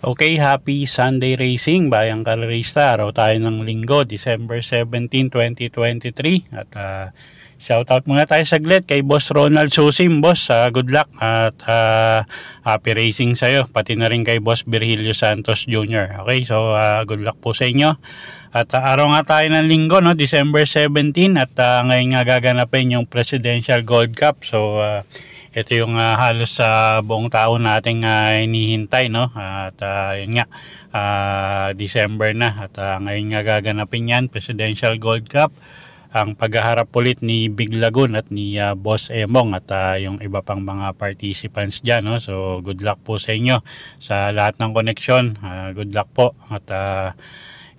Okay, happy Sunday racing, bayang karerista. Araw tayo ng linggo, December 17, 2023. At shoutout muna tayo saglit kay Boss Ronald Susim. Boss, good luck at happy racing sa'yo. Pati na rin kay Boss Virgilio Santos Jr. Okay, so good luck po sa inyo. At araw nga tayo ng linggo, no? December 17. At ngayon nga gaganapin yung Presidential Gold Cup. So ito yung halos sa buong taon nating hinihintay, no? At yun nga, December na. At ngayon nga gaganapin yan, Presidential Gold Cup. Ang paghaharap ulit ni Big Lagoon at ni Boss Emong at yung iba pang mga participants dyan, no? So good luck po sa inyo sa lahat ng koneksyon. Good luck po. At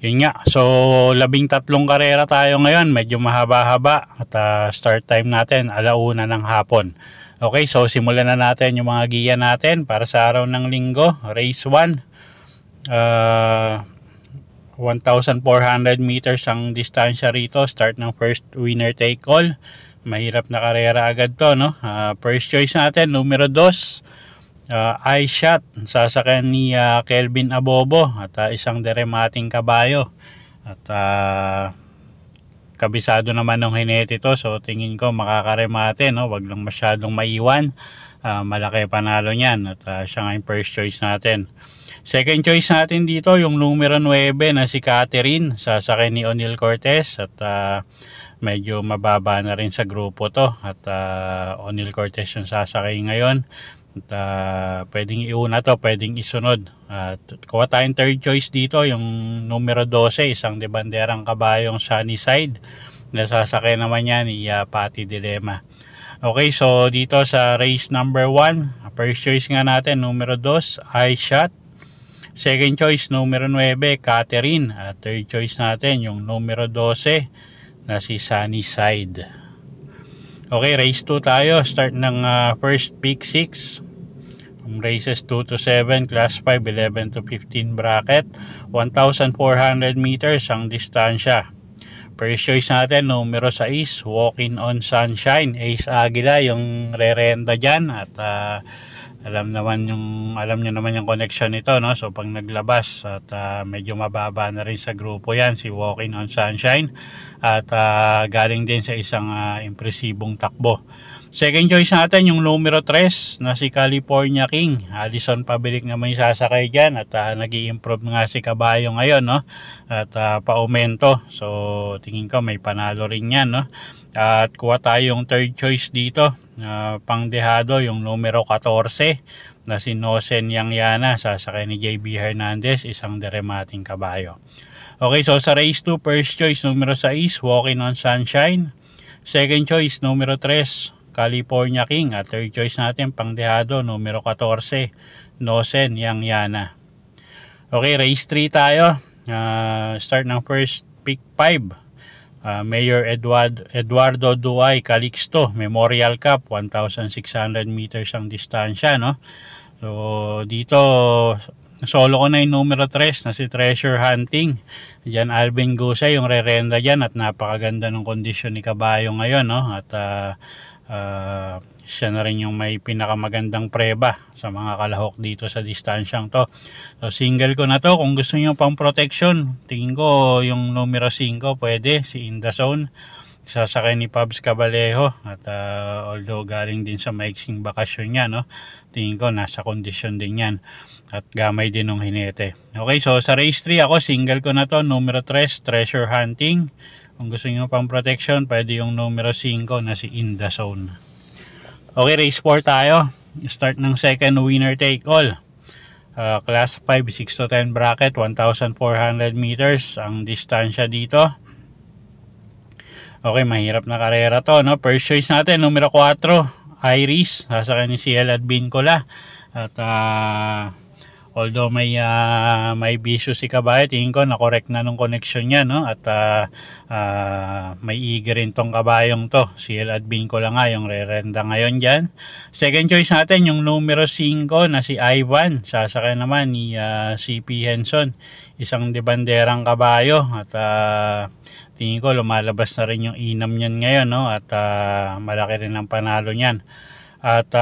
yun nga, so 13 karera tayo ngayon, medyo mahaba-haba. At start time natin 1:00 ng hapon. Okay, so simulan na natin yung mga giya natin para sa araw ng linggo. Race 1, 1,400 meters ang distansya rito. Start ng first winner take all. Mahirap na karera agad to, no? First choice natin, numero 2, I Shot. Sasakyan ni Kelvin Abobo at isang deremating kabayo. At kabisado naman ng hinete to, so tingin ko makakaremate, no? Wag lang masyadong maiwan. Malaki panalo niyan at siya nga yung first choice natin. Second choice natin dito yung numero 9 na si Catherine, sasakyan ni O'Neil Cortez at medyo mababa na rin sa grupo to at O'Neil Cortez yung sasakay ngayon. At pwedeng iuna to, pwedeng isunod. Kuha tayong third choice dito, yung numero 12, isang de banderang kabayong Sunny Side. Nasasakay naman yan ni Patty Dilema. Okay, so dito sa race number 1, first choice nga natin, numero 2, I Shot. Second choice, numero 9, Catherine. At third choice natin, yung numero 12 na si Sunny Side. Okay, race 2 tayo. Start ng first pick 6. Races 2 to 7, class 5, 11 to 15 bracket. 1,400 meters ang distansya. First choice natin, numero 6, Walking on Sunshine. Ace Aguila yung re-renta dyan. At alam nyo naman yung connection nito, no? So pag naglabas at medyo mababa na rin sa grupo yan si Walking on Sunshine at galing din sa isang impresibong takbo. Second choice natin yung numero 3 na si California King. Alison Pabilik naman yung sasakay dyan at nag-i-improve nga si Kabayo ngayon, no? At pa-aumento. So tingin ko may panalo rin yan, no? At kuha tayo yung third choice dito, pangdehado yung numero 14 na si Nosen Yangyana, sasakay ni JB Hernandez, isang deremating kabayo. Okay, so sa race 2, first choice numero 6, Walking on Sunshine. Second choice numero 3, California King. At third choice natin pangdehado numero 14, Nosen Yangyana. Okay, race 3 tayo. Start ng first pick 5. Mayor Eduardo Duay Calixto Memorial Cup, 1,600 meters ang distansya, no? So dito solo ko na yung numero 3 na si Treasure Hunting. Diyan Alvin Gusay yung re-renda dyan at napakaganda ng kondisyon ni Kabayo ngayon, no? At siya na rin yung may pinakamagandang preba sa mga kalahok dito sa distansyang to. So single ko na to. Kung gusto nyo pang protection, tingin ko yung numero 5 pwede, si In The Zone, sasakay ni Pabs Cabalejo. At although galing din sa maiksing bakasyon niya, no? Tingin ko nasa kondisyon din yan at gamay din ng hinete. Okay, so sa race 3 ako, single ko na to, numero 3, Treasure Hunting. Kung gusto nyo pang protection, pwede yung numero 5 na si In The Zone. Okay, race 4 tayo. Start ng second winner take all. Class 5, 6 to 10 bracket, 1,400 meters ang distansya dito. Okay, mahirap na karera to, no? First choice natin, numero 4, Iris. Sasakyan ni CL at Bincola. At Although may bisyo si Kabayo, tingin ko na-correct na nung connection niya, no? At may eager rin tong kabayong to. CL Admin ko lang nga yung rerenda ngayon dyan. Second choice natin yung numero 5 na si Ivan. Sasakay naman ni CP Henson. Isang debanderang kabayo. At tingin ko lumalabas na rin yung inam niyan ngayon, no? At malaki rin ang panalo niyan. At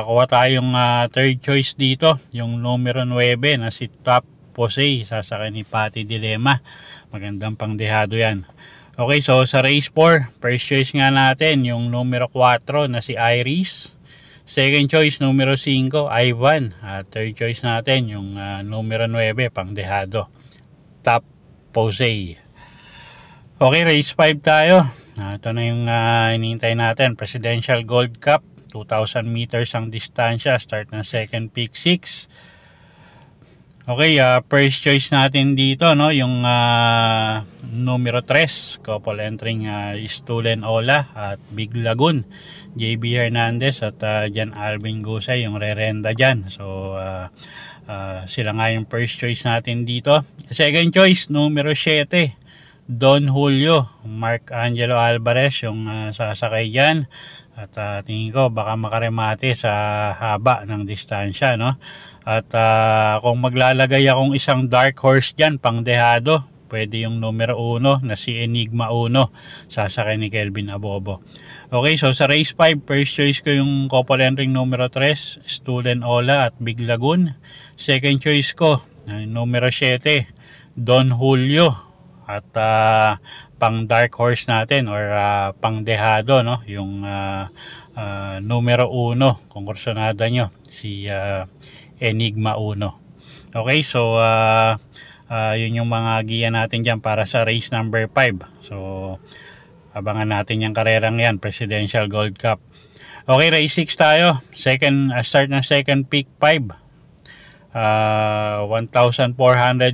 kuha tayong third choice dito, yung numero 9 na si Top Posey, sasakay ni Patty Dilema. Magandang pangdehado yan. Okay, so sa race 4, first choice nga natin yung numero 4 na si Iris. Second choice numero 5, Ivan. At third choice natin yung numero 9, pangdehado, Top Posey. Okay, race 5 tayo. Ito na yung hinihintay natin, Presidential Gold Cup. 2,000 meters ang distansya, start ng second peak 6. Okay, first choice natin dito, no, yung numero 3, couple entering Stulen Ola at Big Lagoon, JB Hernandez at Jan Alvin Gusay yung rerenda dyan. So sila nga yung first choice natin dito. Second choice numero 7, Don Julio, Mark Angelo Alvarez yung sasakay dyan. At tingin ko baka makaremate sa haba ng distansya, no? At kung maglalagay akong isang dark horse dyan, pangdehado, pwede yung numero 1 na si Enigma 1, sasakay ni Kelvin Abobo. Okay, so sa race 5, first choice ko yung couple entering numero 3, Stulen Ola at Big Lagoon. Second choice ko, numero 7, Don Julio. At pang dark horse natin or pang dehado, no, yung numero 1, konkursonada nyo, si Enigma 1. Okay, so yun yung mga giya natin dyan para sa race number 5. So abangan natin yung karerang yan, Presidential Gold Cup. Okay, race 6 tayo, start ng second peak 5. 1,400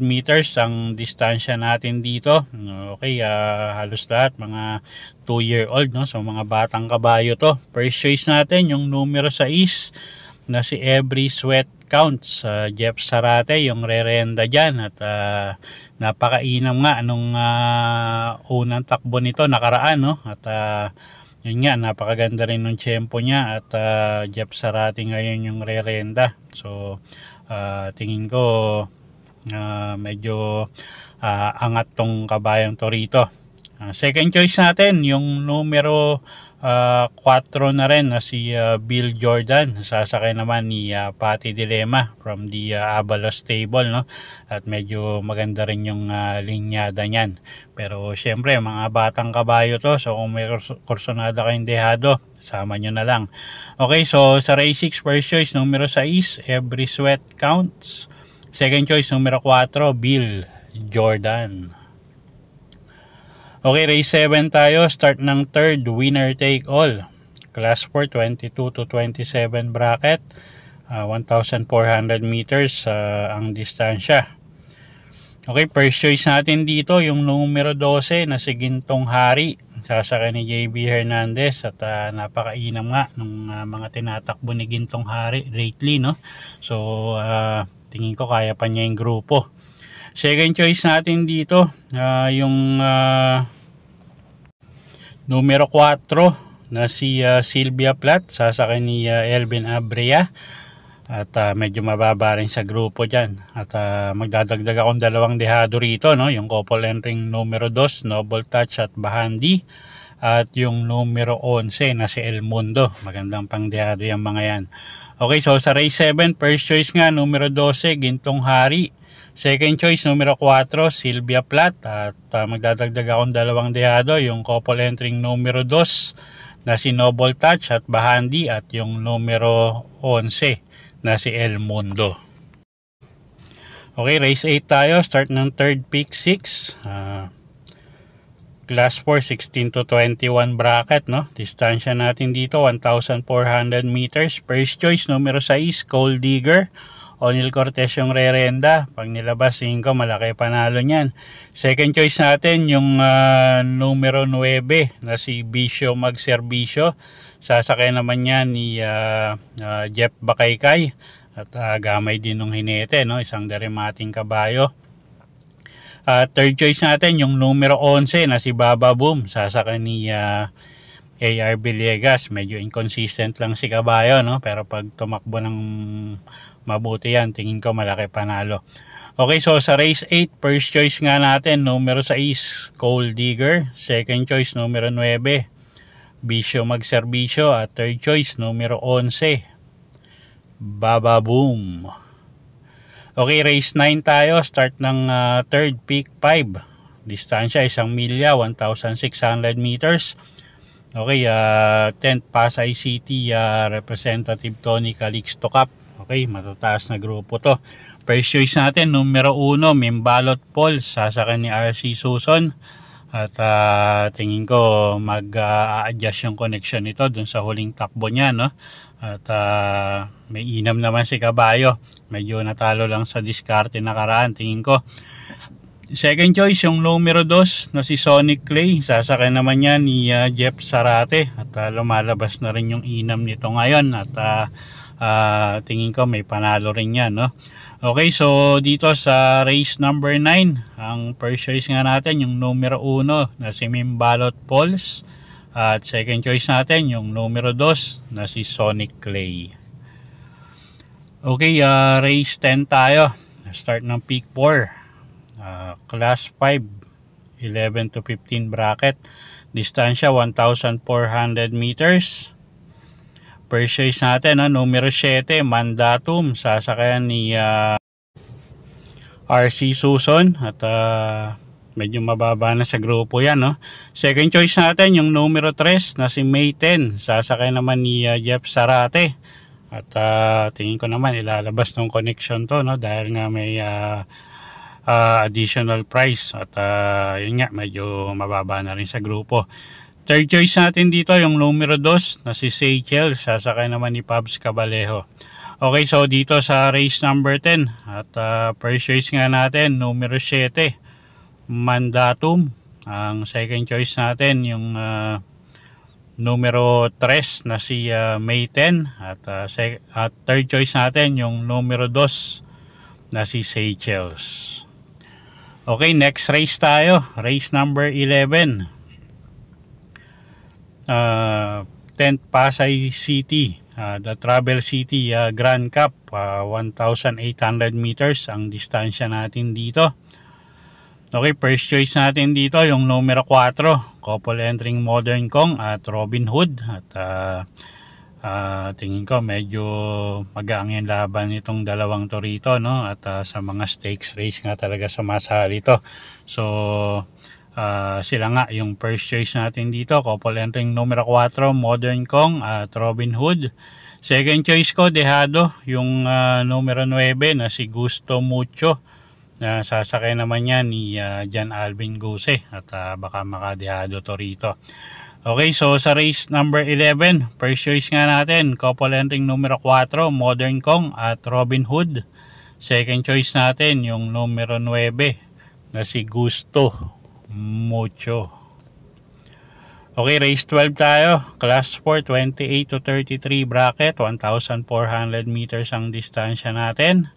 meters ang distansya natin dito. Okay, halos lahat mga 2-year-old, no? So mga batang kabayo to. First choice natin yung numero 6 na si Every Sweat Counts, Jeff Sarate yung rerenda dyan. At napakainam nga nung unang takbo nito nakaraan, no? At yun nga, napakaganda rin ng tempo niya. At Jeff Sarate ngayon yung rerenda. So tingin ko medyo angat tong kabayang to rito. Second choice natin yung numero 4 na rin na si Bill Jordan, sasakay naman ni Patty Dilema from the Avalos stable, no? At medyo maganda rin yung linyada niyan. Pero syempre mga batang kabayo to, so kung may kursonada kayong dehado, sama nyo na lang. Okay, so sa race 6, first choice numero 6, Every Sweat Counts. Second choice numero 4, Bill Jordan. Okay, race 7 tayo, start ng third, winner take all. Class 4, 22 to 27 bracket, 1,400 meters ang distansya. Okay, first choice natin dito yung numero 12 na si Gintong Hari, sasakay ni JB Hernandez. At napakainam nga ng mga tinatakbo ni Gintong Hari lately, no? So tingin ko kaya pa niya yung grupo. Second choice natin dito yung numero 4 na si Sylvia Platt, sasakay ni Elvin Abrea. At medyo mababa rin sa grupo dyan. At magdadagdag akong dalawang dehado rito, no? Yung couple entering numero 2, Noble Touch at Bahandi. At yung numero 11 na si El Mundo. Magandang pang dehado yung mga yan. Okay, so sa race 7, first choice nga numero 12, Gintong Hari. Second choice numero 4, Sylvia Platt. At magdadagdag akong dalawang dehado, yung couple entering numero 2 na si Noble Touch at Bahandi. At yung numero 11 na si El Mundo. Okay, race 8 tayo, start ng third peak 6. Class 4, 16 to 21 bracket, no? Distansya natin dito 1,400 meters. First choice numero 6, Cold Digger, Onil Cortez yung rerenda. Pag nilabas, tingin ko malaki panalo niyan. Second choice natin yung numero 9 na si Bisyo Magserbisyo, sasakay naman yan ni Jeff Bakaykay. At gamay din ng hinete, no? Isang deremating kabayo. Third choice natin yung numero 11 na si Baba Boom. Sasakay ni AR Villegas. Medyo inconsistent lang si kabayo, no? Pero pag tumakbo ng mabuti yan, tingin ko malaki panalo. Okay, so sa race 8, first choice nga natin, numero 6, Coal Digger. Second choice, numero 9, Bisyo Magserbisyo. At third choice, numero 11, Baba Boom. Okay, race 9 tayo. Start ng third, peak 5. Distansya, 1 milya, 1,600 meters. Okay, 10th Pasay City Representative Tony Calixto Cup. Okay, matataas na grupo to. First choice natin, numero 1, Mimbalot Falls. Sasakyan ni RC Suson. At tingin ko mag-adjust yung connection nito dun sa huling takbo niya, no? At may inam naman si kabayo. Medyo natalo lang sa diskarte nakaraan, tingin ko. Second choice yung numero 2 na si Sonic Clay. Sasakyan naman niya ni Jeff Sarate. At lumalabas na rin yung inam nito ngayon. At tingin ko may panalo rin yan, no? Okay, so dito sa race number 9, ang first choice nga natin yung numero 1 na si Mimbalot Falls. At second choice natin yung numero 2 na si Sonic Clay. Okay, race 10 tayo. Start ng peak 4. Class 5, 11 to 15 bracket. Distansya 1,400 meters. First choice natin, numero 7, Mandatum. Sasakayan ni RC Suson. At medyo mababa na sa grupo yan, no? Second choice natin yung numero 3 na si May 10. Sasakayan naman ni Jeff Sarate. At tingin ko naman ilalabas ng connection to, no? Dahil nga may additional price. At yun nga, medyo mababa na rin sa grupo. Third choice natin dito yung numero 2 na si Seychelles. Sasakay naman ni Pabs Cabalejo. Okay, so dito sa race number 10 at first choice nga natin numero 7, Mandatum. Ang second choice natin yung numero 3 na si May 10. At third choice natin yung numero 2 na si Seychelles. Okay, next race tayo. Race number 11. 10th Pasay City, the Travel City Grand Cup, 1,800 meters ang distansya natin dito. Okay, first choice natin dito yung numero 4, couple entering Modern Kong at Robin Hood. At tingin ko medyo magaang yung laban itong dalawang to rito, no? At sa mga stakes race nga talaga sumasali to. So sila nga yung first choice natin dito, couple entering numero 4, Modern Kong at Robin Hood. Second choice ko, Dejado, yung numero 9 na si Gusto Mucho. Sasakay naman yan ni Jan Alvin Guse. At baka makadehado to rito. Okay, so sa race number 11, first choice nga natin, couple entering numero 4, Modern Kong at Robin Hood. Second choice natin yung numero 9 na si Gusto Mucho. Okay, race 12 tayo. Class 4, 28 to 33 bracket, 1,400 meters ang distansya natin.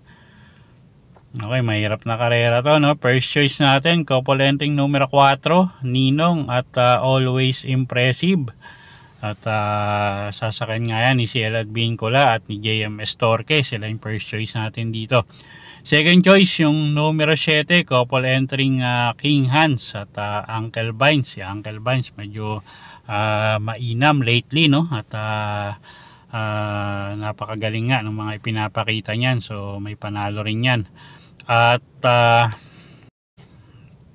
Okay, mahirap na karera to, no? First choice natin, couple entering numero 4, Ninong at Always Impressive. At sasakyan nga yan ni CL at Bincula at ni JMS Torque. Sila yung first choice natin dito. Second choice yung numero 7, couple entering King Hans at Uncle Vines. Si Uncle Vines medyo mainam lately, no? At napakagaling nga ng mga ipinapakita niyan. So may panalo rin yan. At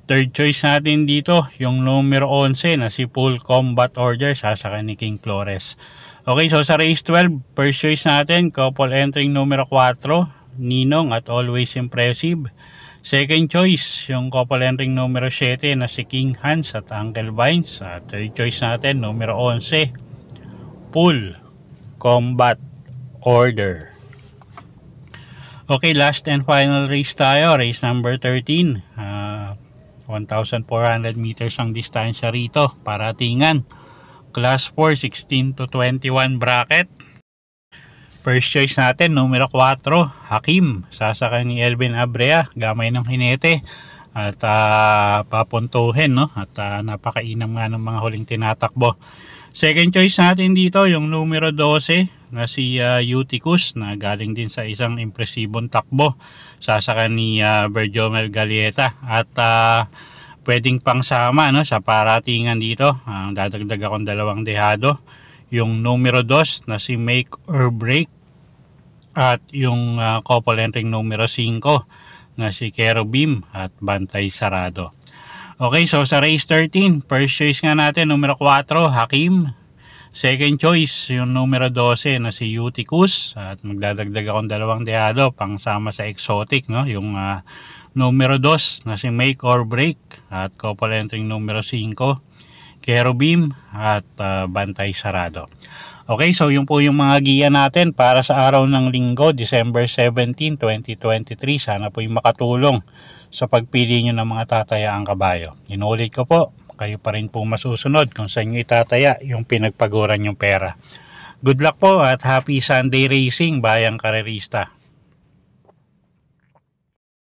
third choice natin dito yung numero 11 na si Full Combat Order. Sasakyan ni King Flores. Okay, so sa race 12, first choice natin, couple entering numero 4, Ninong at Always Impressive. Second choice yung couple entering numero 7 na si King Hans at Uncle Vines. Third choice natin numero 11, Full Combat Order. Okay, last and final race tayo, race number 13. 1,400 meters ang distansya rito, paratingan. Class 4, 16 to 21 bracket. First choice natin, numero 4, Hakim. Sasakay ni Elvin Abrea, gamay ng hinete. At papuntuhin, no? At napakainam nga ng mga huling tinatakbo. Second choice natin dito, yung numero 12 na si Eutychus, na galing din sa isang impresibong takbo. Sasakay ni Berjomel Galieta. At pwedeng pangsama, no, sa paratingan dito. Dadagdag akong 2 dehado. Yung numero 2 na si Make or Break, at yung couple entering numero 5 na si Kerubim at Bantay Sarado. Okay, so sa race 13, first choice nga natin, numero 4, Hakim. Second choice, yung numero 12 na si Eutychus, at magdadagdag akong 2 dehado pang sama sa exotic, no? Yung numero 2 na si Make or Break, at couple entering numero 5, Kerubim at Bantay Sarado. Okay, so yun po yung mga giya natin para sa araw ng Linggo, December 17, 2023. Sana po yung makatulong sa pagpili nyo ng mga tatayaang kabayo. Inulit ko po, kayo pa rin po masusunod kung saan nyo itataya yung pinagpaguran yung pera. Good luck po at happy Sunday racing, bayang karerista.